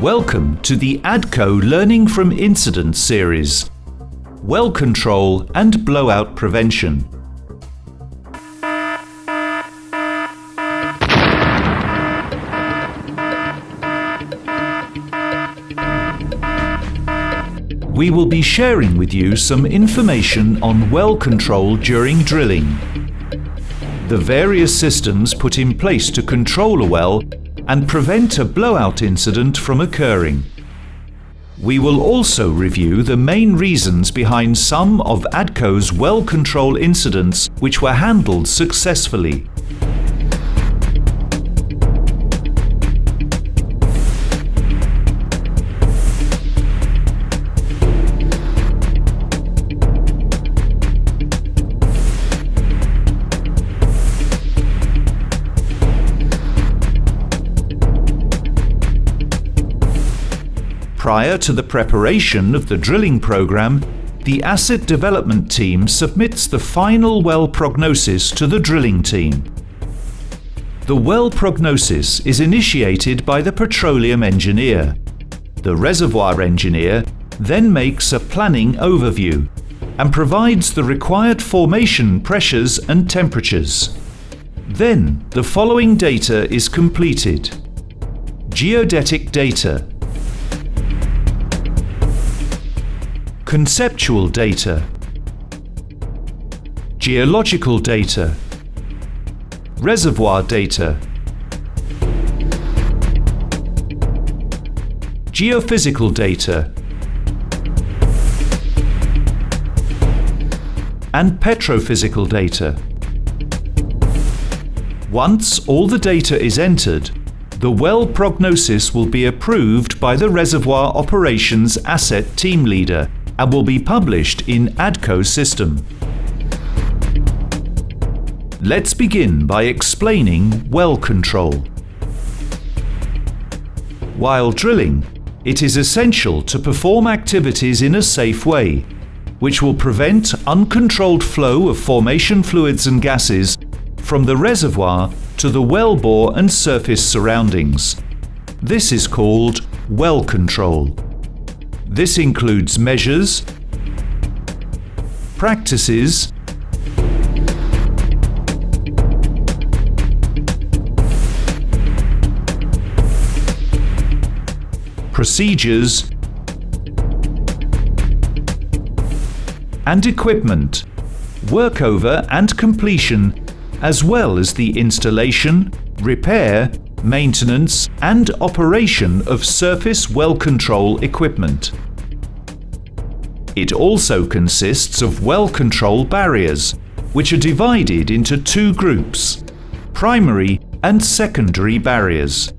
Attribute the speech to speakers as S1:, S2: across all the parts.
S1: Welcome to the ADCO Learning from Incidents series, Well Control and Blowout Prevention. We will be sharing with you some information on well control during drilling, the various systems put in place to control a well and prevent a blowout incident from occurring. We will also review the main reasons behind some of ADCO's well control incidents which were handled successfully. Prior to the preparation of the drilling program, the asset development team submits the final well prognosis to the drilling team. The well prognosis is initiated by the petroleum engineer. The reservoir engineer then makes a planning overview and provides the required formation pressures and temperatures. Then the following data is completed: geodetic data, conceptual data, geological data, reservoir data, geophysical data, and petrophysical data. Once all the data is entered, the well prognosis will be approved by the Reservoir Operations Asset Team Leader and will be published in ADCO system. Let's begin by explaining well control. While drilling, it is essential to perform activities in a safe way, which will prevent uncontrolled flow of formation fluids and gases from the reservoir to the wellbore and surface surroundings. This is called well control. This includes measures, practices, procedures, and equipment, workover and completion, as well as the installation, repair, maintenance and operation of surface well control equipment. It also consists of well control barriers, which are divided into two groups: primary and secondary barriers.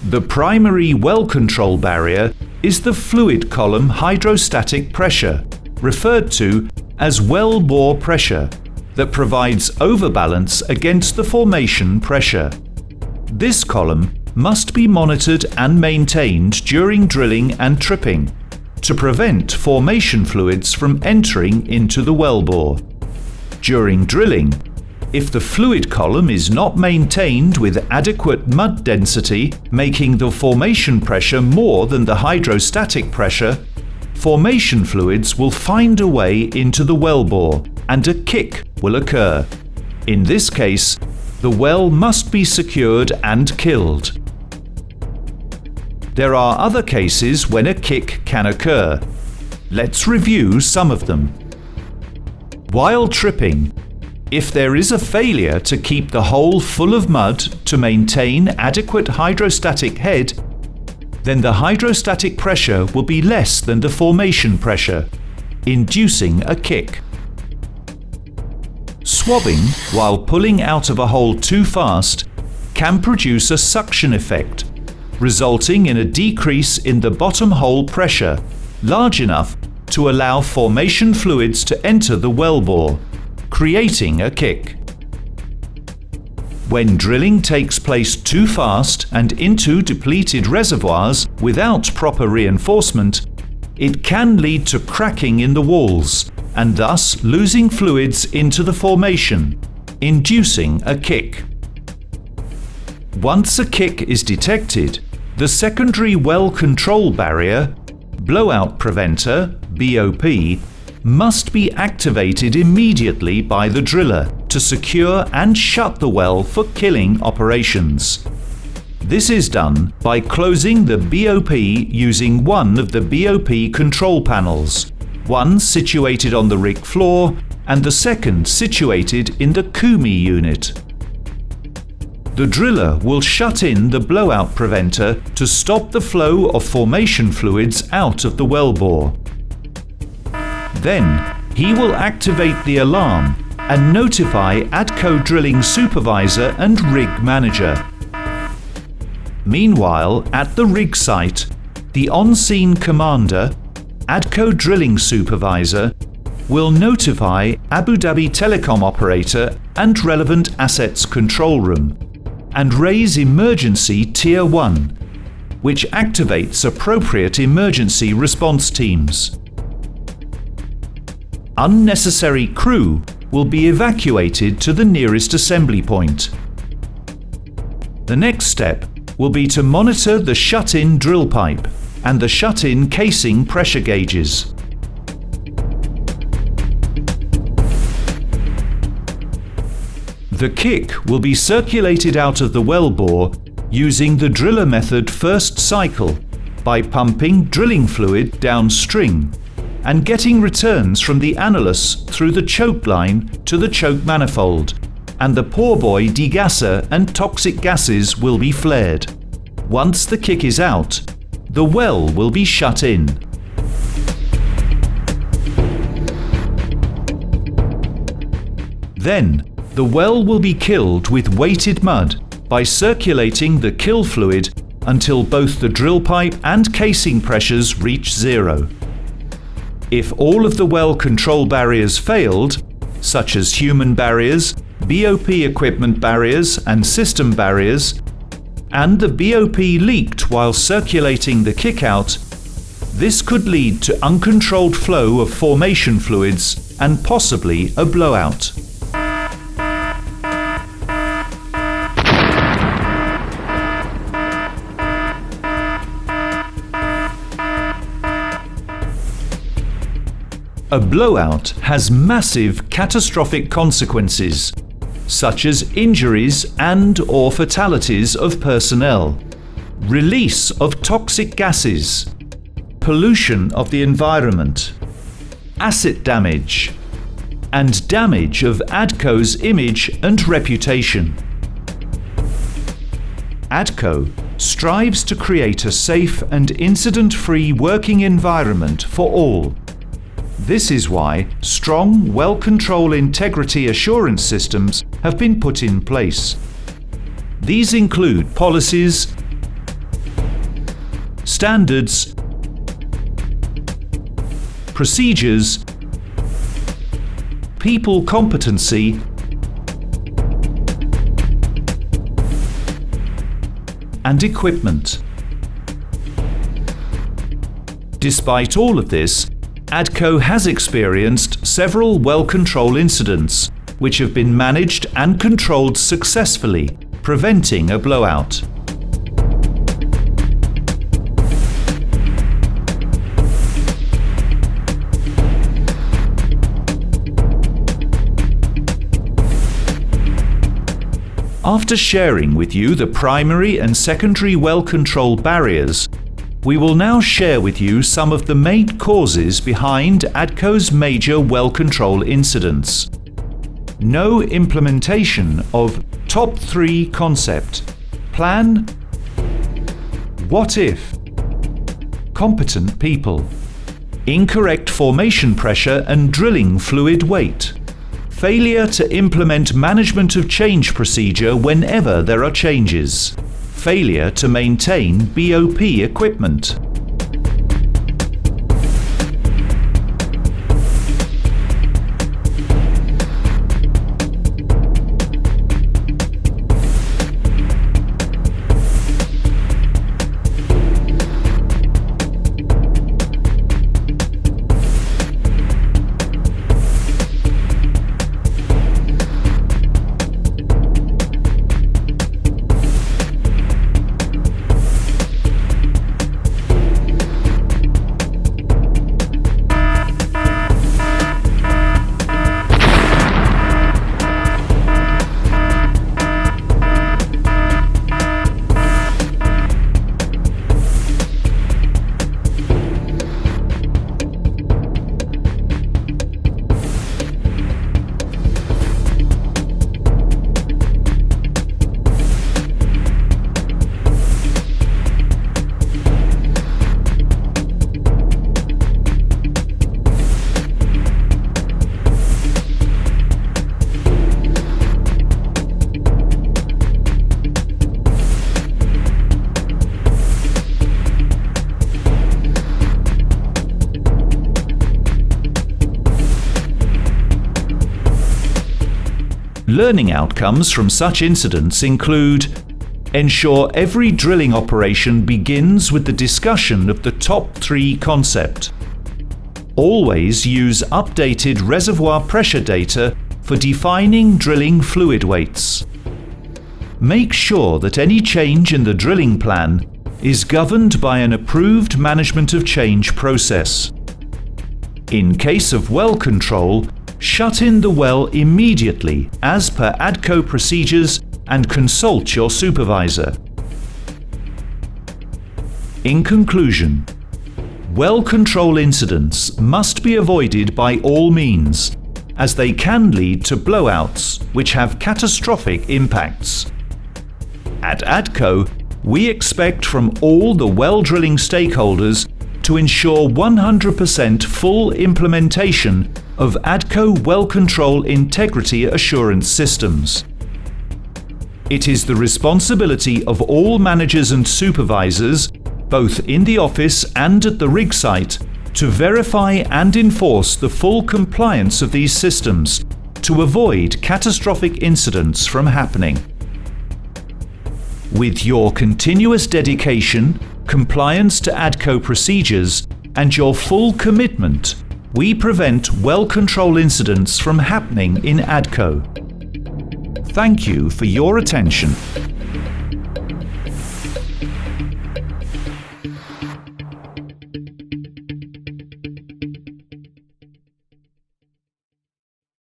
S1: The primary well control barrier is the fluid column hydrostatic pressure, referred to as well bore pressure, that provides overbalance against the formation pressure. This column must be monitored and maintained during drilling and tripping to prevent formation fluids from entering into the wellbore. During drilling, if the fluid column is not maintained with adequate mud density, making the formation pressure more than the hydrostatic pressure, formation fluids will find a way into the wellbore and a kick will occur. In this case, the well must be secured and killed. There are other cases when a kick can occur. Let's review some of them. While tripping, if there is a failure to keep the hole full of mud to maintain adequate hydrostatic head, then the hydrostatic pressure will be less than the formation pressure, inducing a kick. Swabbing while pulling out of a hole too fast can produce a suction effect, resulting in a decrease in the bottom hole pressure large enough to allow formation fluids to enter the wellbore, creating a kick. When drilling takes place too fast and into depleted reservoirs without proper reinforcement, it can lead to cracking in the walls and thus losing fluids into the formation, inducing a kick. Once a kick is detected, The secondary well control barrier, blowout preventer, BOP, must be activated immediately by the driller to secure and shut the well for killing operations. This is done by closing the BOP using one of the BOP control panels, one situated on the rig floor and the second situated in the CUMI unit. The driller will shut in the blowout preventer to stop the flow of formation fluids out of the wellbore. Then, he will activate the alarm and notify ADCO drilling supervisor and rig manager. Meanwhile, at the rig site, the on-scene commander, ADCO drilling supervisor, will notify Abu Dhabi Telecom operator and relevant assets control room and raise emergency Tier 1, which activates appropriate emergency response teams. Unnecessary crew will be evacuated to the nearest assembly point. The next step will be to monitor the shut-in drill pipe and the shut-in casing pressure gauges. The kick will be circulated out of the wellbore using the driller method first cycle by pumping drilling fluid downstream and getting returns from the annulus through the choke line to the choke manifold, and the pour-buoy degasser and toxic gases will be flared. Once the kick is out, the well will be shut in. Then, the well will be killed with weighted mud by circulating the kill fluid until both the drill pipe and casing pressures reach zero. If all of the well control barriers failed, such as human barriers, BOP equipment barriers and system barriers, and the BOP leaked while circulating the kick-out, this could lead to uncontrolled flow of formation fluids and possibly a blowout. A blowout has massive catastrophic consequences, such as injuries and/or fatalities of personnel, release of toxic gases, pollution of the environment, asset damage, and damage of ADCO's image and reputation. ADCO strives to create a safe and incident-free working environment for all. This is why strong well control integrity assurance systems have been put in place. These include policies, standards, procedures, people competency, and equipment. Despite all of this, ADCO has experienced several well control incidents, which have been managed and controlled successfully, preventing a blowout. After sharing with you the primary and secondary well control barriers, we will now share with you some of the main causes behind ADCO's major well control incidents. No implementation of Top 3 concept, plan, what if, competent people, incorrect formation pressure and drilling fluid weight, failure to implement management of change procedure whenever there are changes, failure to maintain BOP equipment. Learning outcomes from such incidents include: ensure every drilling operation begins with the discussion of the top 3 concept. Always use updated reservoir pressure data for defining drilling fluid weights. Make sure that any change in the drilling plan is governed by an approved management of change process. In case of well control, shut in the well immediately as per ADCO procedures and consult your supervisor. In conclusion, well control incidents must be avoided by all means, as they can lead to blowouts which have catastrophic impacts. At ADCO, we expect from all the well drilling stakeholders to ensure 100% full implementation of ADCO well control integrity assurance systems. It is the responsibility of all managers and supervisors, both in the office and at the rig site, to verify and enforce the full compliance of these systems to avoid catastrophic incidents from happening. With your continuous dedication, compliance to ADCO procedures, and your full commitment, we prevent well control incidents from happening in ADCO. Thank you for your attention.